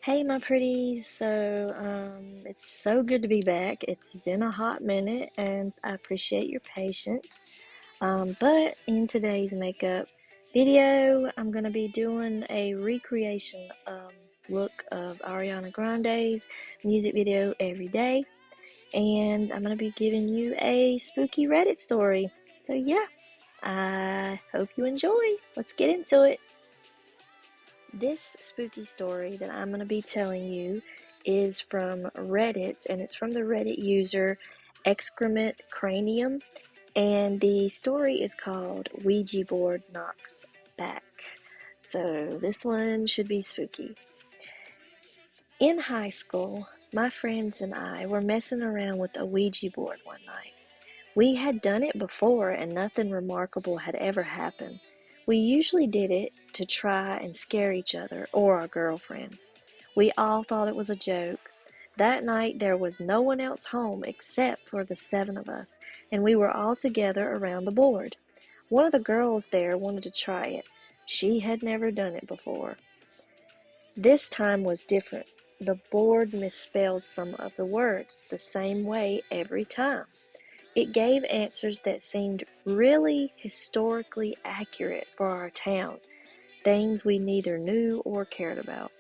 Hey, my pretties. It's so good to be back. It's been a hot minute, and I appreciate your patience. But in today's makeup video, I'm gonna be doing a recreation look of Ariana Grande's music video every day, and I'm gonna be giving you a spooky Reddit story. So yeah, I hope you enjoy. Let's get into it. This spooky story that I'm going to be telling you is from Reddit, and it's from the Reddit user Excrement Cranium, and the story is called Ouija Board Knocks Back. So this one should be spooky. In high school, my friends and I were messing around with a Ouija board one night. We had done it before and nothing remarkable had ever happened. We usually did it to try and scare each other or our girlfriends. We all thought it was a joke. That night there was no one else home except for the seven of us, and we were all together around the board. One of the girls there wanted to try it. She had never done it before. This time was different. The board misspelled some of the words the same way every time. It gave answers that seemed really historically accurate for our town, things we neither knew or cared about.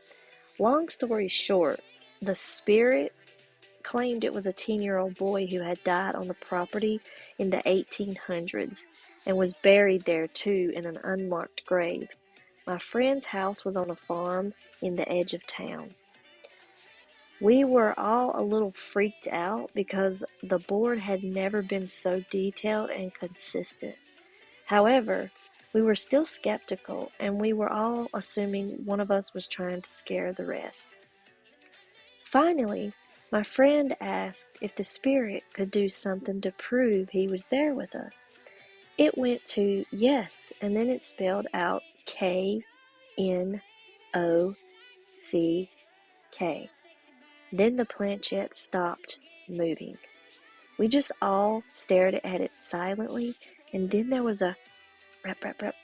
Long story short, the spirit claimed it was a 10-year-old boy who had died on the property in the 1800s and was buried there too in an unmarked grave. My friend's house was on a farm in the edge of town. We were all a little freaked out because the board had never been so detailed and consistent. However, we were still skeptical and we were all assuming one of us was trying to scare the rest. Finally, my friend asked if the spirit could do something to prove he was there with us. It went to yes, and then it spelled out Knock. Then the planchette stopped moving. We just all stared at it silently, and then there was a rap rap rap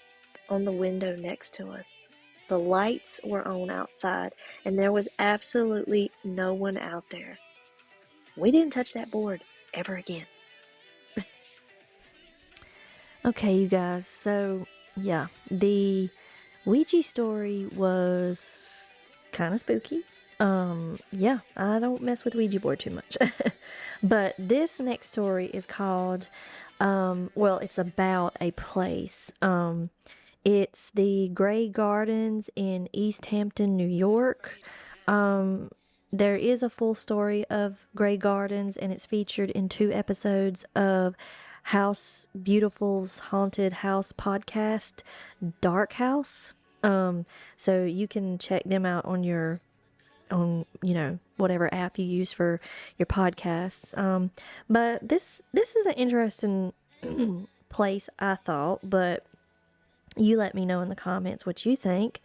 on the window next to us. The lights were on outside, and there was absolutely no one out there. We didn't touch that board ever again. Okay, you guys. So, yeah, the Ouija story was kind of spooky. Yeah, I don't mess with Ouija board too much. But this next story is called, well, it's about a place. It's the Grey Gardens in East Hampton, New York. There is a full story of Grey Gardens, and it's featured in 2 episodes of House Beautiful's haunted house podcast, Dark House. So you can check them out on whatever app you use for your podcasts. But this is an interesting place, I thought. But you let me know in the comments what you think.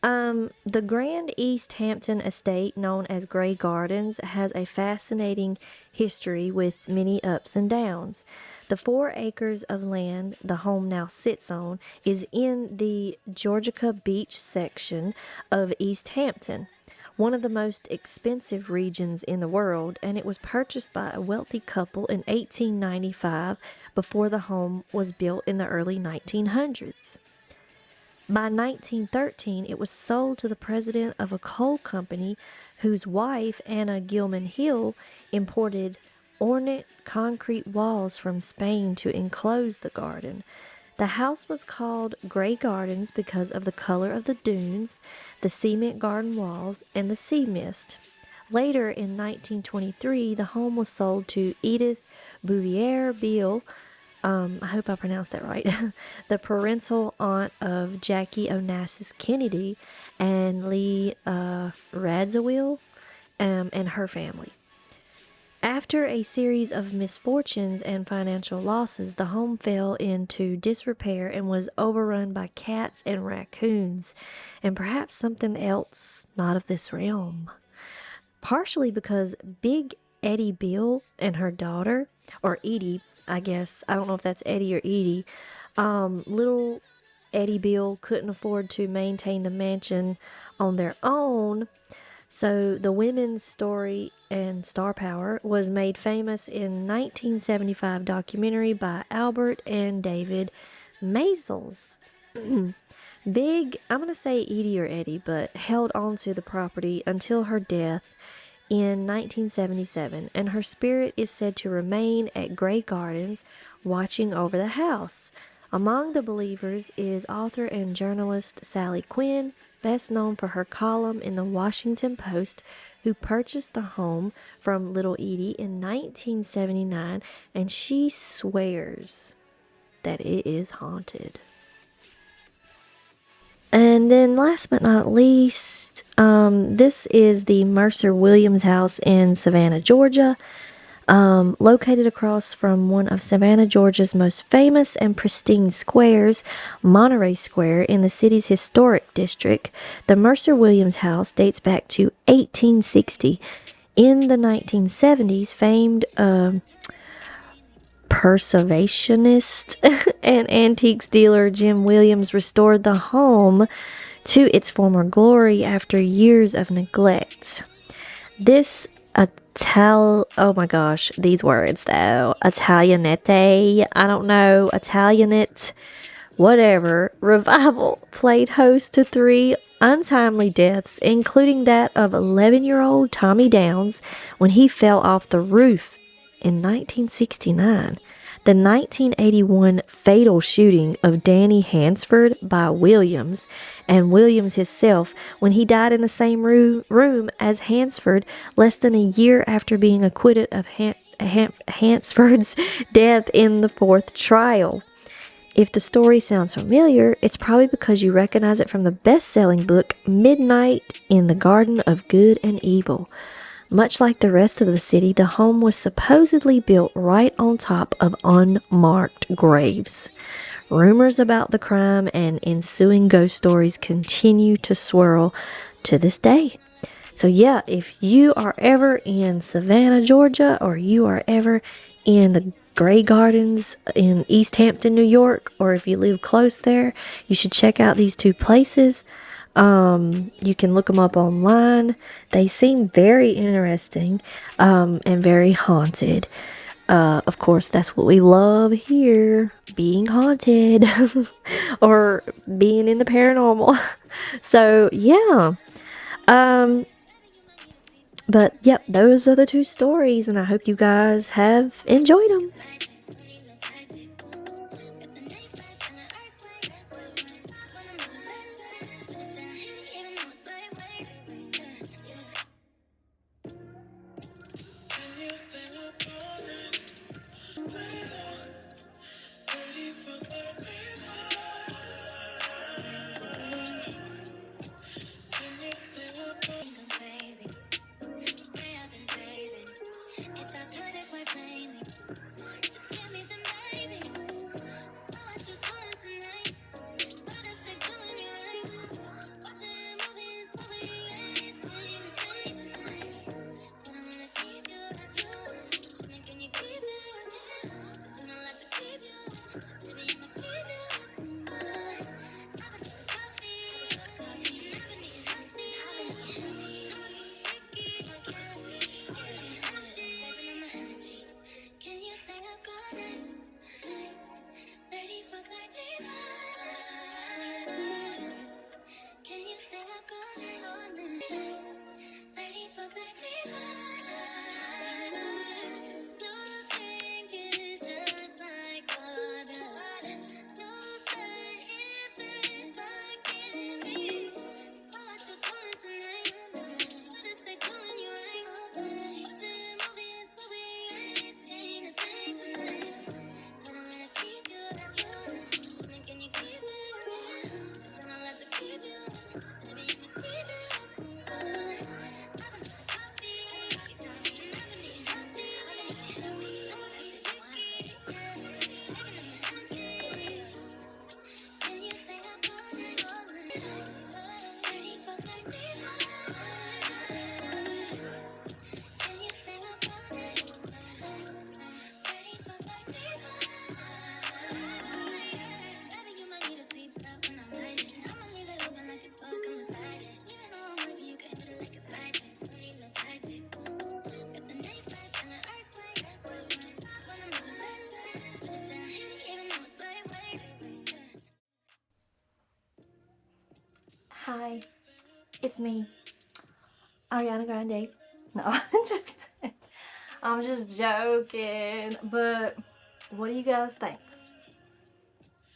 The Grand East Hampton estate, known as Grey Gardens, has a fascinating history with many ups and downs. The 4 acres of land the home now sits on is in the Georgia Beach section of East Hampton, one of the most expensive regions in the world, and it was purchased by a wealthy couple in 1895 before the home was built in the early 1900s. By 1913, it was sold to the president of a coal company whose wife, Anna Gilman Hill, imported ornate concrete walls from Spain to enclose the garden. The house was called Grey Gardens because of the color of the dunes, the cement garden walls, and the sea mist. Later, in 1923, the home was sold to Edith Bouvier Beale. I hope I pronounced that right. The parental aunt of Jackie Onassis Kennedy and Lee Radziwill, and her family. After a series of misfortunes and financial losses, the home fell into disrepair and was overrun by cats and raccoons, and perhaps something else not of this realm. Partially because Big Eddie Bill and her daughter, or Edie, I guess, I don't know if that's Eddie or Edie, little Eddie Bill couldn't afford to maintain the mansion on their own, So the women's story and star power was made famous in 1975 documentary by Albert and David Maysles. Big, I'm going to say Edie or Eddie, but held on to the property until her death in 1977, and her spirit is said to remain at Grey Gardens watching over the house. Among the believers is author and journalist Sally Quinn, best known for her column in the Washington Post, who purchased the home from Little Edie in 1979, and she swears that it is haunted. And then last but not least, this is the Mercer Williams house in Savannah, Georgia. Located across from one of Savannah, Georgia's most famous and pristine squares, Monterey Square, in the city's historic district. The Mercer Williams house dates back to 1860. In the 1970s, famed preservationist and antiques dealer Jim Williams restored the home to its former glory after years of neglect. This oh my gosh, these words though. Italianate, I don't know, Italianate, whatever, revival played host to 3 untimely deaths, including that of 11-year-old Tommy Downs when he fell off the roof in 1969. The 1981 fatal shooting of Danny Hansford by Williams, and Williams himself when he died in the same room as Hansford less than a year after being acquitted of Hansford's death in the 4th trial. If the story sounds familiar, it's probably because you recognize it from the best-selling book Midnight in the Garden of Good and Evil. Much like the rest of the city, the home was supposedly built right on top of unmarked graves. Rumors about the crime and ensuing ghost stories continue to swirl to this day. So yeah, if you are ever in Savannah, Georgia, or you are ever in the Grey Gardens in East Hampton, New York, or if you live close there, you should check out these 2 places. You can look them up online. They seem very interesting, and very haunted. Of course, that's what we love here, being haunted or being in the paranormal. So, yeah. But yep, those are the 2 stories, and I hope you guys have enjoyed them. It's me, Ariana Grande. No, I'm just joking. But what do you guys think?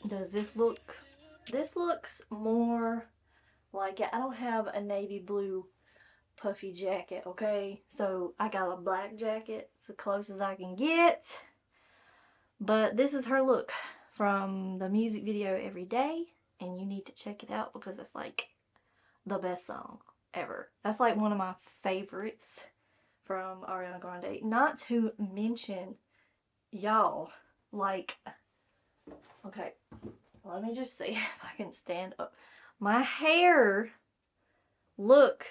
Does this look? This looks more like it. I don't have a navy blue puffy jacket, okay? So I got a black jacket. It's the closest I can get. But this is her look from the music video Every Day. And you need to check it out because it's like the best song ever. That's like one of my favorites from Ariana Grande. Not to mention, y'all, like, okay, let me just see if I can stand up. My hair, look,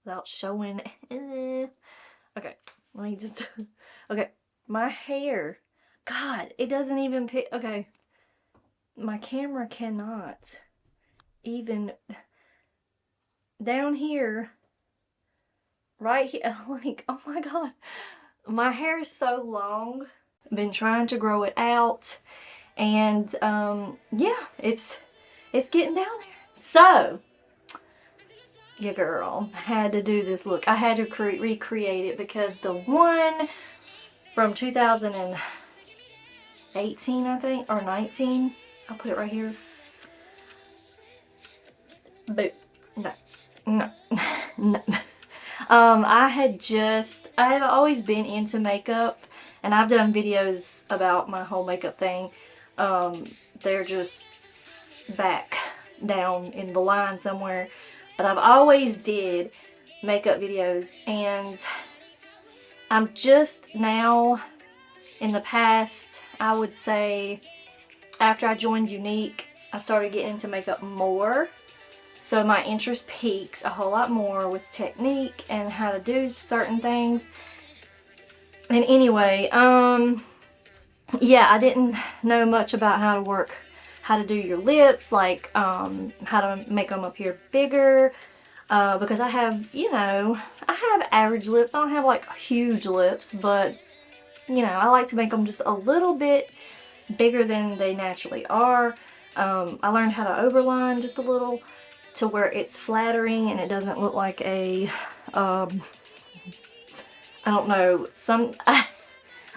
without showing, okay, let me just, okay, my hair, God, it doesn't even pick, okay, my camera cannot even, down here, right here, like, oh my God, my hair is so long. I've been trying to grow it out, and yeah, it's getting down there. So your girl had to do this look. I had to recreate it because the one from 2018, I think, or 19, I'll put it right here. But no, no, no. I have always been into makeup, and I've done videos about my whole makeup thing. They're just back down in the line somewhere, but I've always did makeup videos, and I'm just now, in the past, I would say, after I joined Unique, I started getting into makeup more. So my interest peaks a whole lot more with technique and how to do certain things. And anyway, yeah, I didn't know much about how to do your lips, like how to make them appear bigger, because I have, you know, I have average lips. I don't have like huge lips, but you know, I like to make them just a little bit bigger than they naturally are. I learned how to overline just a little, to where it's flattering and it doesn't look like a, I don't know,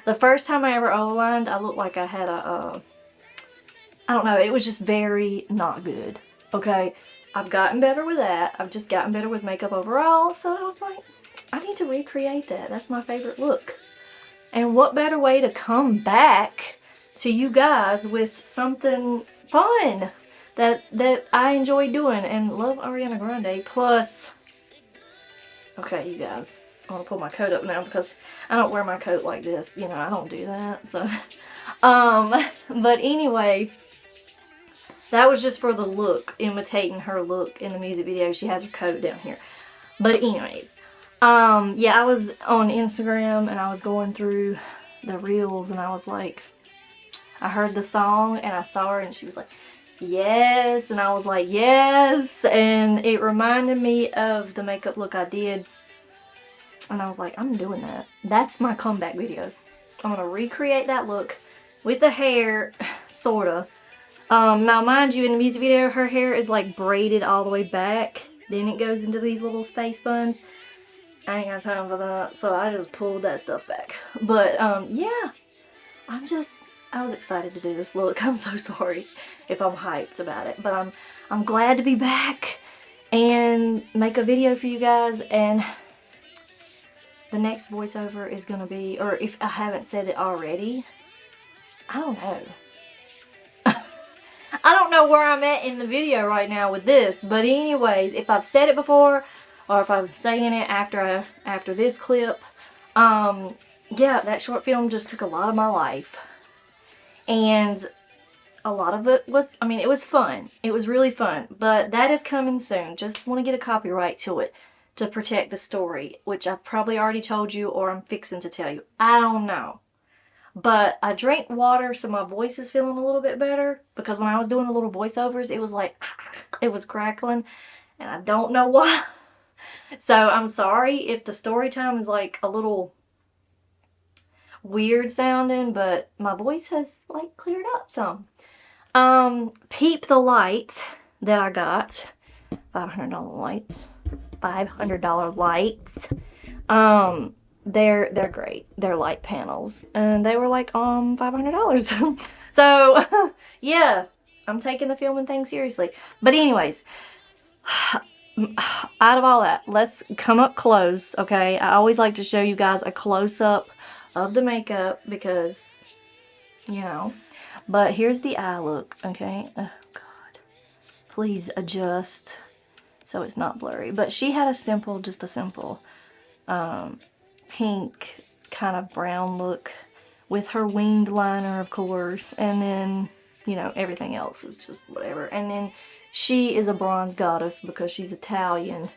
the first time I ever overlined, I looked like I had a, I don't know, it was just very not good, okay? I've gotten better with that. I've just gotten better with makeup overall, so I was like, I need to recreate that. That's my favorite look. And what better way to come back to you guys with something fun that I enjoy doing and love Ariana Grande. Plus, okay, you guys, I want to pull my coat up now because I don't wear my coat like this. You know, I don't do that. So, but anyway, that was just for the look, imitating her look in the music video. She has her coat down here. But anyways, yeah, I was on Instagram and I was going through the reels and I was like, I heard the song and I saw her and she was like, yes, and I was like, yes, and it reminded me of the makeup look I did, and I was like, I'm doing that. That's my comeback video. I'm gonna recreate that look with the hair, sorta. Now mind you, in the music video, her hair is like braided all the way back, then it goes into these little space buns. I ain't got time for that, so I just pulled that stuff back. But yeah, I was excited to do this look. I'm so sorry if I'm hyped about it, but I'm glad to be back and make a video for you guys. And the next voiceover is gonna be, or if I haven't said it already, I don't know. I don't know where I'm at in the video right now with this, but anyways, if I've said it before or if I'm saying it after this clip, yeah, that short film just took a lot of my life. And a lot of it was, I mean, it was fun. It was really fun. But that is coming soon. Just want to get a copyright to it to protect the story, which I've probably already told you or I'm fixing to tell you. I don't know. But I drank water so my voice is feeling a little bit better, because when I was doing the little voiceovers, it was like, it was crackling, and I don't know why. So I'm sorry if the story time is like a little weird sounding, but my voice has like cleared up some. Peep the light that I got, $500 lights. $500 lights. They're great. They're light panels, and they were like $500. So yeah, I'm taking the filming thing seriously. But anyways, out of all that, let's come up close, okay? I always like to show you guys a close-up of the makeup because, you know. But here's the eye look, okay? Oh, God. Please adjust so it's not blurry. But she had just a simple pink kind of brown look with her winged liner, of course. And then, you know, everything else is just whatever. And then she is a bronze goddess because she's Italian.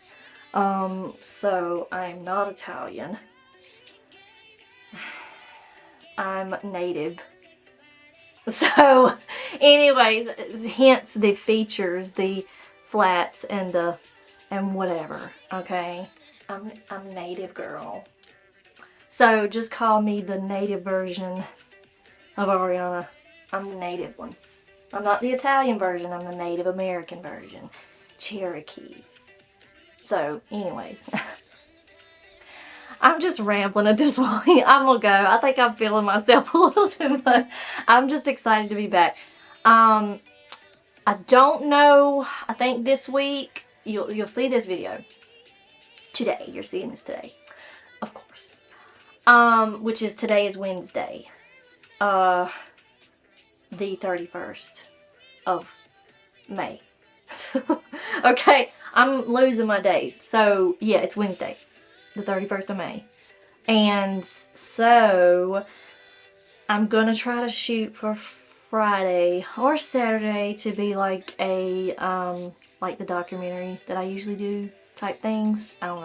So I'm not Italian. I'm native. So, anyways, hence the features, the flats and whatever. Okay, I'm native girl. So just call me the native version of Ariana. I'm the native one. I'm not the Italian version. I'm the Native American version, Cherokee. So, anyways. I'm just rambling at this point. I'm gonna go. I think I'm feeling myself a little too much. I'm just excited to be back. I don't know. I think this week you'll see this video today. You're seeing this today, of course. Which is today is Wednesday, the 31st of May. Okay, I'm losing my days. So yeah, it's Wednesday, the 31st of May. And so I'm gonna try to shoot for Friday or Saturday to be like a like the documentary that I usually do type things. I don't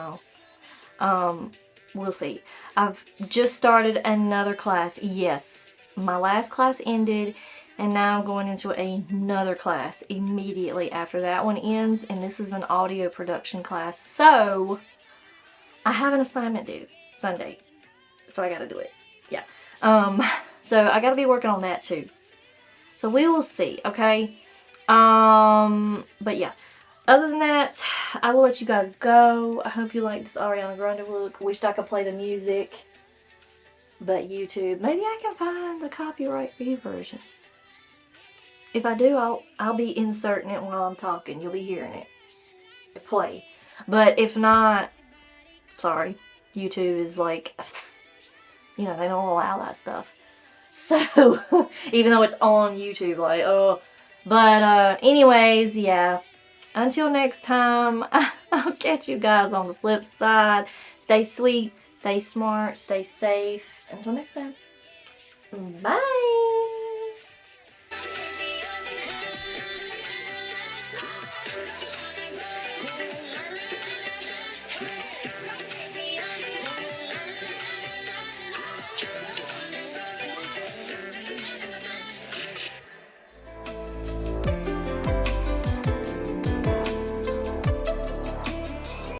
know. We'll see. I've just started another class. Yes, my last class ended, and now I'm going into another class immediately after that one ends, and this is an audio production class. So I have an assignment due Sunday, so I gotta do it. Yeah. So I gotta be working on that too. So we will see, okay? But yeah. Other than that, I will let you guys go. I hope you like this Ariana Grande look. Wished I could play the music. But YouTube, maybe I can find the copyright-free version. If I do, I'll be inserting it while I'm talking. You'll be hearing it play. But if not, sorry. YouTube is like, you know, they don't allow that stuff. So, even though it's on YouTube, like, oh. But, anyways, yeah. Until next time, I'll catch you guys on the flip side. Stay sweet, stay smart, stay safe. Until next time, bye.